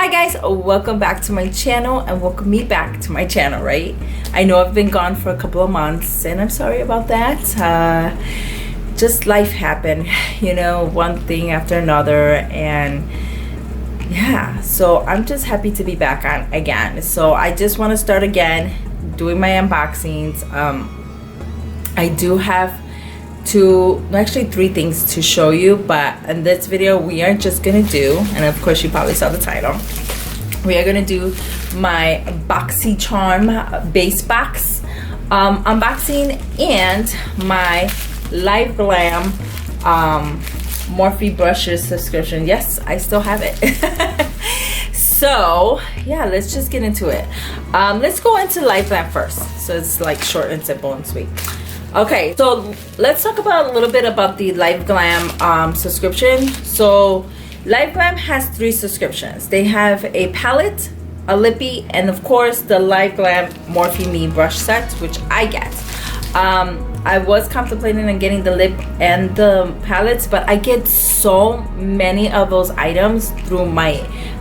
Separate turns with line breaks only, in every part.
Hi guys, welcome back to my channel and welcome me back to my channel, right? I know I've been gone for a couple of months and I'm sorry about that. Just life happened, you know, one thing after another, and yeah, so I'm just happy to be back on again. So I just want to start again doing my unboxings. I do have three things to show you, but in this video we are just gonna do, and of course you probably saw the title, we are gonna do my Boxycharm base box unboxing and my LiveGlam Morphe brushes subscription. Yes, I still have it. So yeah, let's just get into it. Let's go into LiveGlam first, so it's like short and simple and sweet. Okay, so let's talk about a little bit about the LiveGlam subscription. So LiveGlam has 3 subscriptions. They have a palette, a lippy, and of course the LiveGlam MorpheMe brush set, which I get. I was contemplating on getting the lip and the palettes, but I get so many of those items through my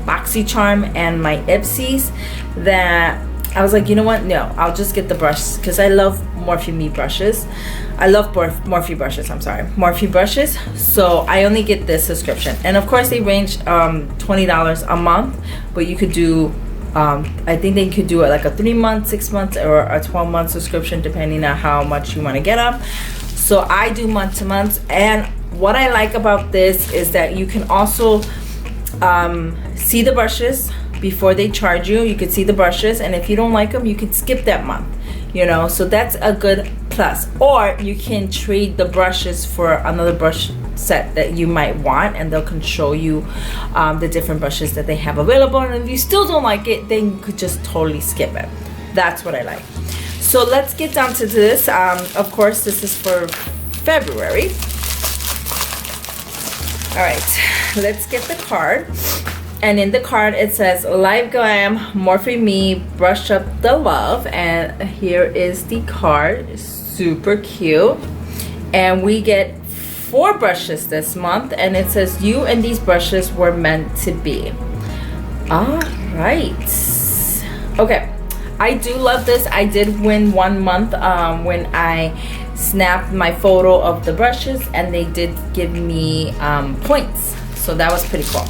Boxycharm and my Ipsies that I was like, you know what, no, I'll just get the brush because I love MorpheMe brushes. I love Morphe brushes, I'm sorry, Morphe brushes. So I only get this subscription, and of course they range $20 a month, but you could do I think they could do it like a 3-month, 6 months, or a 12-month subscription depending on how much you want to get them. So I do month to month, and what I like about this is that you can also see the brushes before they charge you. You could see the brushes, and if you don't like them you can skip that month, you know, so that's a good plus. Or you can trade the brushes for another brush set that you might want, and they'll can show you the different brushes that they have available, and if you still don't like it then you could just totally skip it. That's what I like. So let's get down to this. Of course this is for February. All right, let's get the card. And in the card it says LiveGlam MorpheMe Brush Up the Love, and here is the card. Super cute. And we get 4 brushes this month, and it says you and these brushes were meant to be. All right, okay, I do love this. I did win 1 month when I snapped my photo of the brushes, and they did give me points, so that was pretty cool.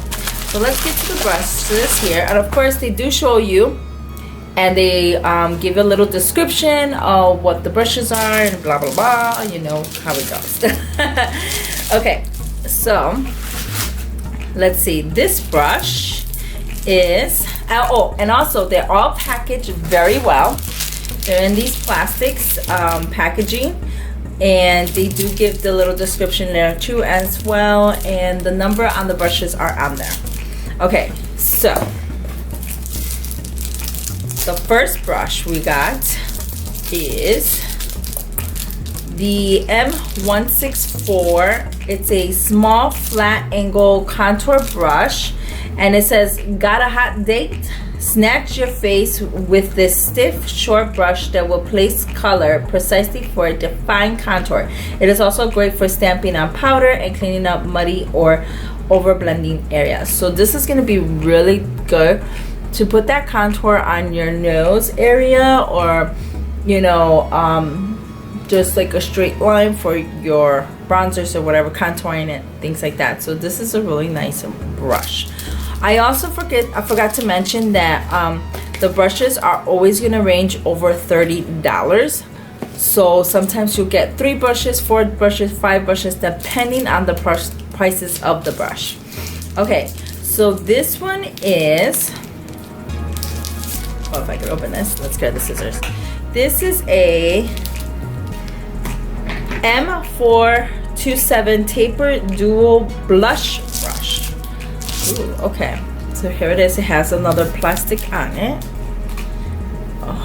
So let's get to the brushes here, and of course they do show you, and they give a little description of what the brushes are and blah blah blah. You know how it goes. Okay, so let's see. This brush is oh, and also they're all packaged very well. They're in these plastics packaging, and they do give the little description there too as well, and the number on the brushes are on there. Okay, so the first brush we got is the M164. It's a small flat angle contour brush, and it says, got a hot date? Snatch your face with this stiff short brush that will place color precisely for a defined contour. It is also great for stamping on powder and cleaning up muddy or over blending areas. So this is going to be really good to put that contour on your nose area, or you know, just like a straight line for your bronzers or whatever, contouring it, things like that. So this is a really nice brush. I also forgot to mention that the brushes are always going to range over $30. So sometimes you'll get 3 brushes, 4 brushes, 5 brushes, depending on the prices of the brush. Okay, so this one is, oh, if I could open this, let's grab the scissors. This is a M427 Tapered dual blush brush. Ooh, okay, so here it is. It has another plastic on it.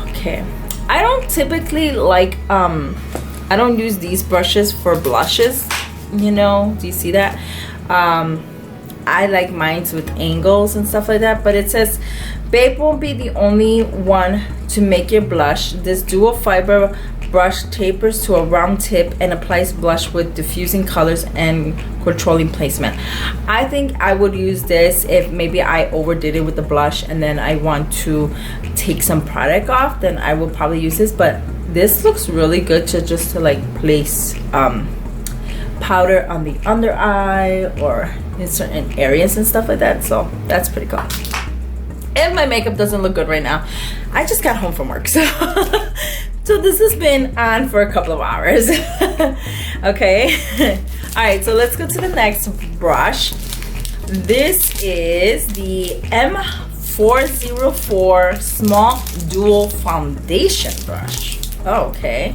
Okay, I don't typically like I don't use these brushes for blushes, you know, do you see that? I like mine with angles and stuff like that, but it says, babe won't be the only one to make your blush. This dual fiber brush tapers to a round tip and applies blush with diffusing colors and controlling placement. I think I would use this if maybe I overdid it with the blush and then I want to take some product off, then I will probably use this. But this looks really good to just to like place powder on the under eye or in certain areas and stuff like that. So that's pretty cool. And my makeup doesn't look good right now. I just got home from work, so so this has been on for a couple of hours. Okay. All right, so let's go to the next brush. This is the M404 small dual foundation brush. Oh, okay,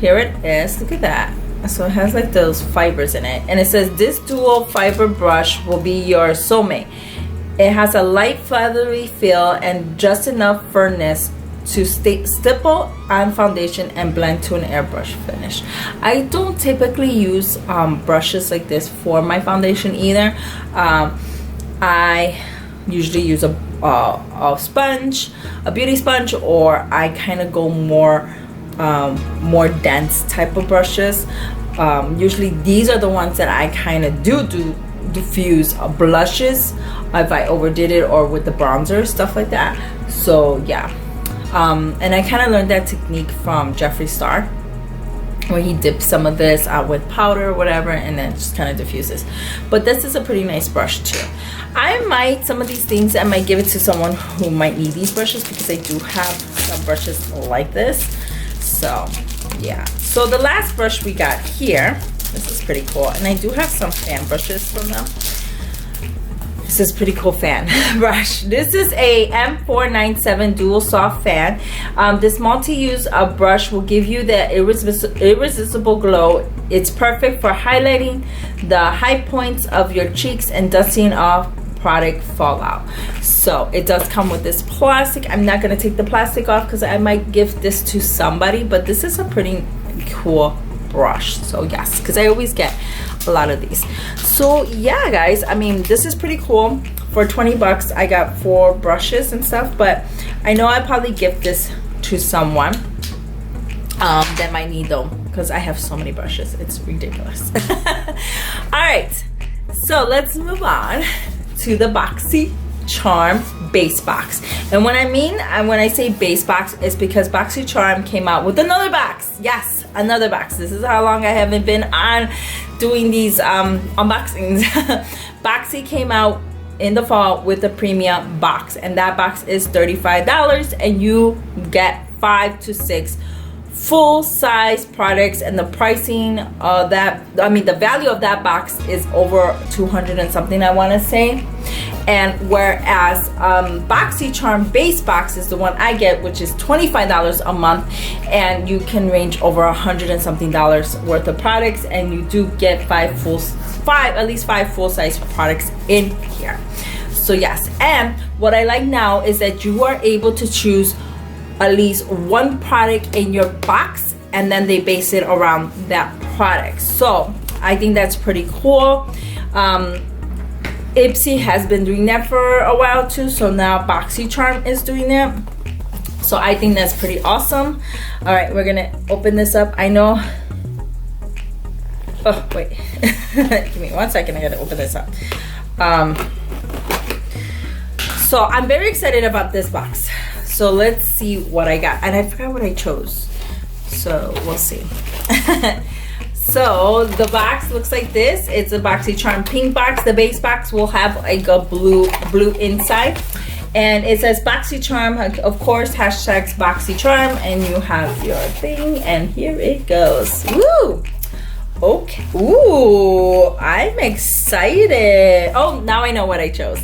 here it is. Look at that. So it has like those fibers in it, and it says this dual fiber brush will be your soulmate. It has a light feathery feel and just enough firmness to stipple on foundation and blend to an airbrush finish. I don't typically use brushes like this for my foundation either. I usually use a sponge, a beauty sponge, or I kind of go more dense type of brushes. Usually these are the ones that I kind of do diffuse blushes if I overdid it, or with the bronzer, stuff like that. So yeah, and I kind of learned that technique from Jeffree Star, where he dips some of this out with powder or whatever and then just kind of diffuses. But this is a pretty nice brush too. Some of these things I might give it to someone who might need these brushes, because I do have some brushes like this. So yeah, so the last brush we got here, this is pretty cool, and I do have some fan brushes from them. This is pretty cool fan brush. This is a M497 dual soft fan. This multi-use brush will give you the irresistible glow. It's perfect for highlighting the high points of your cheeks and dusting off product fallout. So it does come with this plastic. I'm not going to take the plastic off because I might give this to somebody, but this is a pretty cool brush. So yes, because I always get a lot of these. So yeah guys, I mean, this is pretty cool. For 20 bucks I got 4 brushes and stuff, but I know I'd probably give this to someone that might need them, because I have so many brushes, it's ridiculous. All right, so let's move on to the Boxycharm base box. And when I say base box, it's because Boxycharm came out with another box. Yes, another box. This is how long I haven't been on doing these unboxings. Boxy came out in the fall with a premium box, and that box is $35, and you get 5 to 6 full-size products, and the pricing of that, I mean the value of that box is over 200 and something, I want to say. And whereas Boxycharm base box is the one I get, which is $25 a month, and you can range over 100 and something dollars worth of products, and you do get at least 5 full-size products in here. So yes, and what I like now is that you are able to choose at least one product in your box, and then they base it around that product. So I think that's pretty cool. Ipsy has been doing that for a while too, so now Boxycharm is doing that. So I think that's pretty awesome. All right, we're gonna open this up. I know, oh wait, give me 1 second, I gotta open this up. So I'm very excited about this box. So let's see what I got, and I forgot what I chose, so we'll see. So the box looks like this. It's a Boxycharm pink box. The base box will have like a blue inside, and it says Boxycharm, of course, hashtags Boxycharm, and you have your thing, and here it goes. Woo! Okay. Ooh, I'm excited. Oh, now I know what I chose.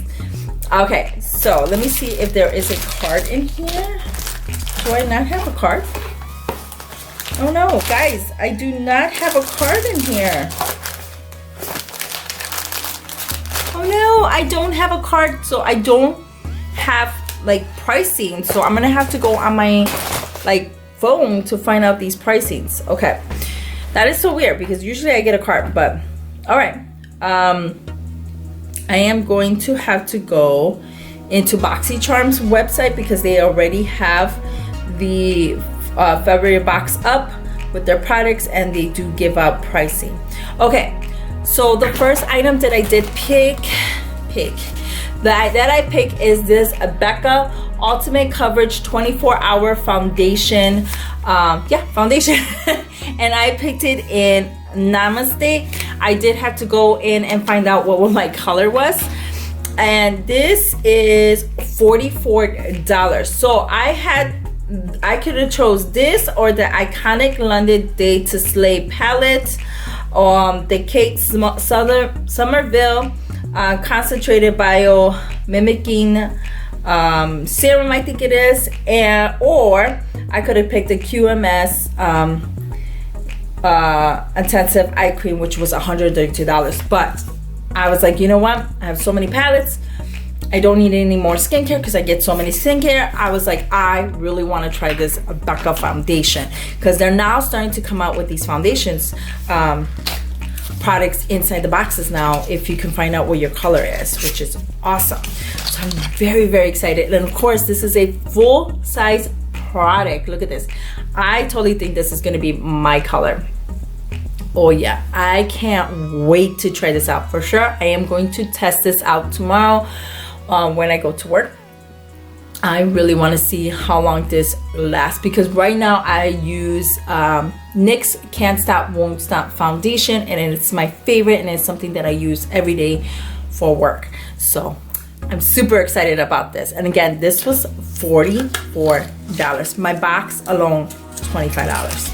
Okay, so let me see if there is a card in here. Do I not have a card? Oh no, guys, I do not have a card in here. Oh no, I don't have a card, so I don't have like pricing. So I'm gonna have to go on my like phone to find out these pricings. Okay, that is so weird because usually I get a card, but all right. I am going to have to go into Boxycharm's website because they already have the February box up with their products, and they do give out pricing. Okay, so the first item that I did that I picked is this Becca Ultimate Coverage 24-Hour Foundation. Foundation. And I picked it in Namaste. I did have to go in and find out what my color was. And this is $44. So I could have chose this or the iconic London Day to Slay palette, the Kate Somerville concentrated bio mimicking serum, I think it is, or I could have picked the QMS intensive eye cream, which was $132. But I was like, you know what, I have so many palettes, I don't need any more skincare because I get so many skincare. I was like, I really want to try this Becca foundation, because they're now starting to come out with these foundations products inside the boxes now, if you can find out what your color is, which is awesome. So I'm very, very excited. And of course, this is a full size product. Look at this. I totally think this is going to be my color. Oh yeah, I can't wait to try this out for sure. I am going to test this out tomorrow when I go to work. I really want to see how long this lasts, because right now I use NYX Can't Stop Won't Stop foundation, and it's my favorite, and it's something that I use every day for work. So I'm super excited about this. And again, this was $44. My box alone was $25.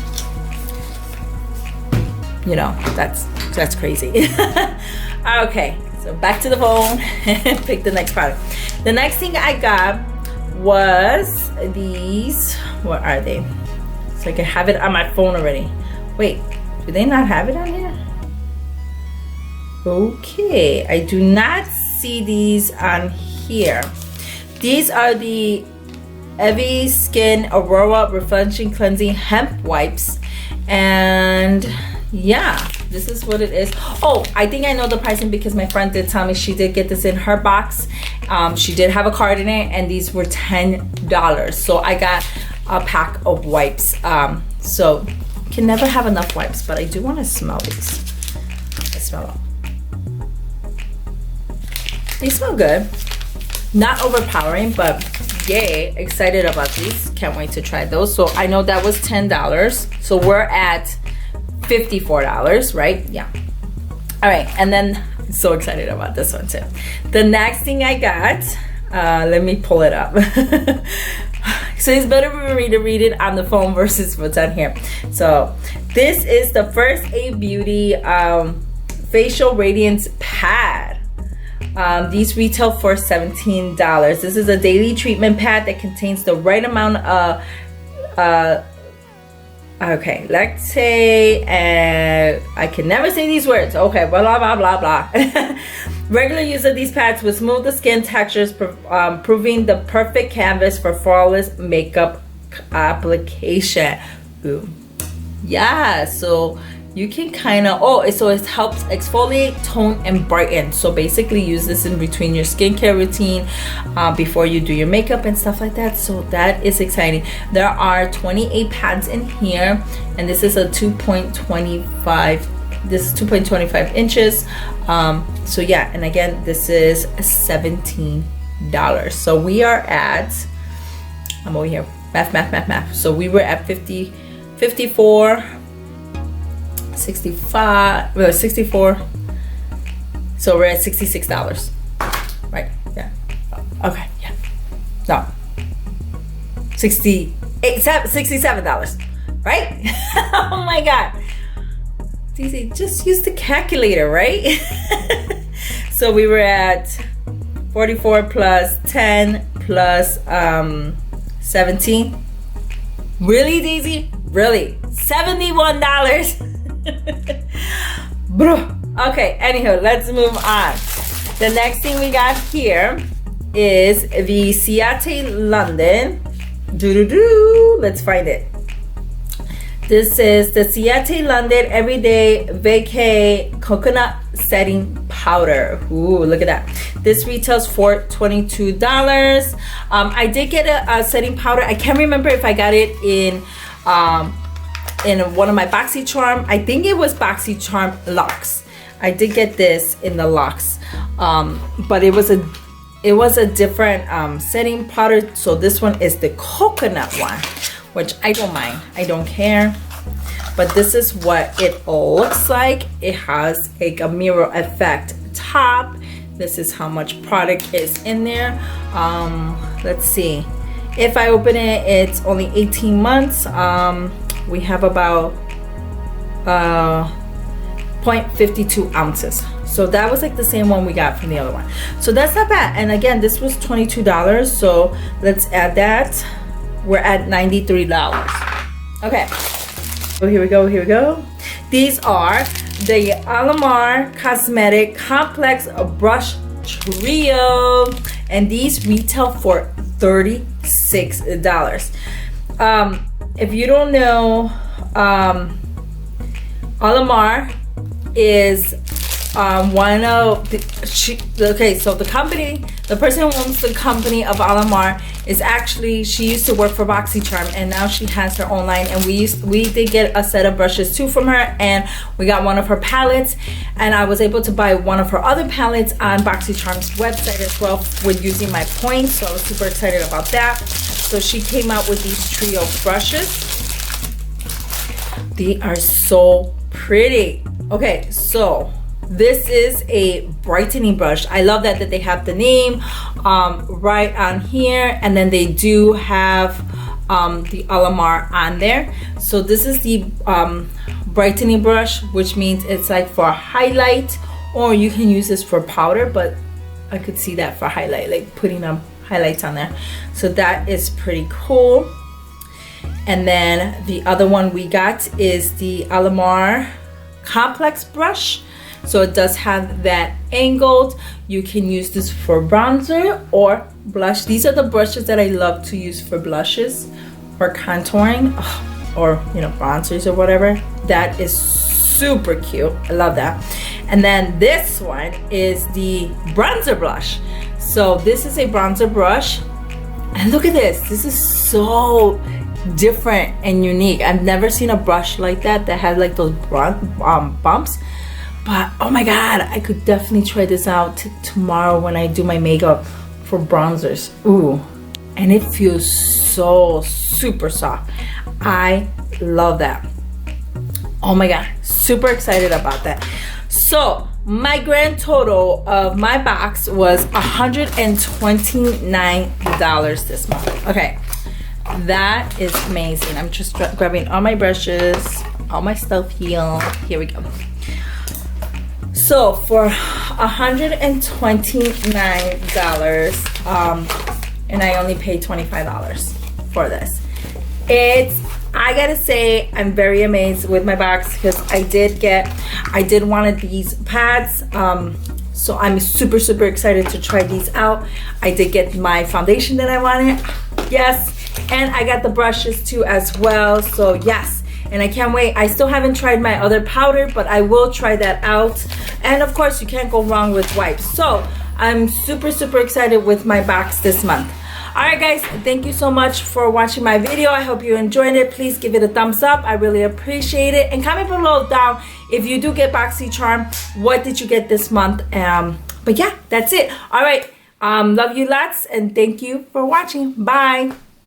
You know, that's crazy. Okay, so back to the phone. Pick the next product. The next thing I got was these. What are they? So I can have it on my phone already. Wait, do they not have it on here? Okay, I do not see these on here. These are the Evie Skin Aurora Refreshing Cleansing Hemp Wipes, and yeah, this is what it is. Oh, I think I know the pricing because my friend did tell me she did get this in her box. She did have a card in it, and these were $10. So I got a pack of wipes. So can never have enough wipes, but I do want to smell these. Let's smell them. They smell good. Not overpowering, but yay, excited about these. Can't wait to try those. So I know that was $10. So we're at $54, right? Yeah. All right, and then I'm so excited about this one too. The next thing I got, let me pull it up. So it's better for me to read it on the phone versus what's on here. So this is the First Aid Beauty Facial Radiance Pad. These retail for $17. This is a daily treatment pad that contains the right amount of okay, let's say, I can never say these words. Okay, blah, blah, blah, blah. Regular use of these pads will smooth the skin textures, proving the perfect canvas for flawless makeup application. Ooh. Yeah, so you can kind of, so it helps exfoliate, tone, and brighten. So basically use this in between your skincare routine, before you do your makeup and stuff like that. So that is exciting. There are 28 pads in here, and this is a 2.25. This is 2.25 inches. So yeah, and again, this is $17. So we are at, I'm over here, math. So we were at 54. 65, well, 64. So we're at $66, right? Yeah. Okay. Yeah. No. $67, right? Oh my God. DC, just use the calculator, right? So we were at 44 plus 10 plus 17. Really, Daisy? Really? $71. Bro. Okay, anywho, let's move on. The next thing we got here is the Ciate London. Let's find it. This is the Ciate London Everyday Vacay Coconut Setting Powder. Ooh, look at that. This retails for $22. I did get a setting powder. I can't remember if I got it in in one of my Boxycharm. I think it was Boxycharm Luxe. I did get this in the Luxe, but it was a different setting powder. So this one is the coconut one, which I don't mind. I don't care. But this is what it looks like. It has like a mirror effect top. This is how much product is in there. Let's see. If I open it, it's only 18 months. We have about 0.52 ounces. So that was like the same one we got from the other one. So that's not bad. And again, this was $22. So let's add that. We're at $93. Okay. So here we go, here we go. These are the Alamar Cosmetic Complex Brush Trio. And these retail for $36. If you don't know, Alamar is one of okay, so the company, the person who owns the company of Alamar is actually, she used to work for Boxycharm, and now she has her own line. And we did get a set of brushes too from her, and we got one of her palettes, and I was able to buy one of her other palettes on Boxycharm's website as well with using my points. So I was super excited about that. So she came out with these trio brushes. They are so pretty. Okay, so this is a brightening brush. I love that they have the name right on here, and then they do have the Alamar on there. So this is the brightening brush, which means it's like for highlight, or you can use this for powder, but I could see that for highlight, like putting highlights on there. So that is pretty cool. And then the other one we got is the Alamar Complex brush. So it does have that angled. You can use this for bronzer or blush. These are the brushes that I love to use for blushes or contouring, or you know, bronzers or whatever. That is super cute. I love that. And then this one is the bronzer blush. So this is a bronzer brush, and look at this. This is so different and unique. I've never seen a brush like that has like those bumps. But oh my god, I could definitely try this out tomorrow when I do my makeup for bronzers. Ooh, and it feels so super soft. I love that. Oh my god, super excited about that. So my grand total of my box was $129 this month. Okay, that is amazing. I'm just grabbing all my brushes, all my stuff here. Here we go. So for $129, and I only paid $25 for this. I gotta say, I'm very amazed with my box, because I did one of these pads. So I'm super excited to try these out. I did get my foundation that I wanted, yes, and I got the brushes too as well. So yes. And I can't wait. I still haven't tried my other powder, but I will try that out. And of course, you can't go wrong with wipes. So I'm super excited with my box this month. All right, guys, thank you so much for watching my video. I hope you enjoyed it. Please give it a thumbs up. I really appreciate it. And comment below down if you do get Boxycharm, what did you get this month? But yeah, that's it. All right, love you lots, and thank you for watching. Bye.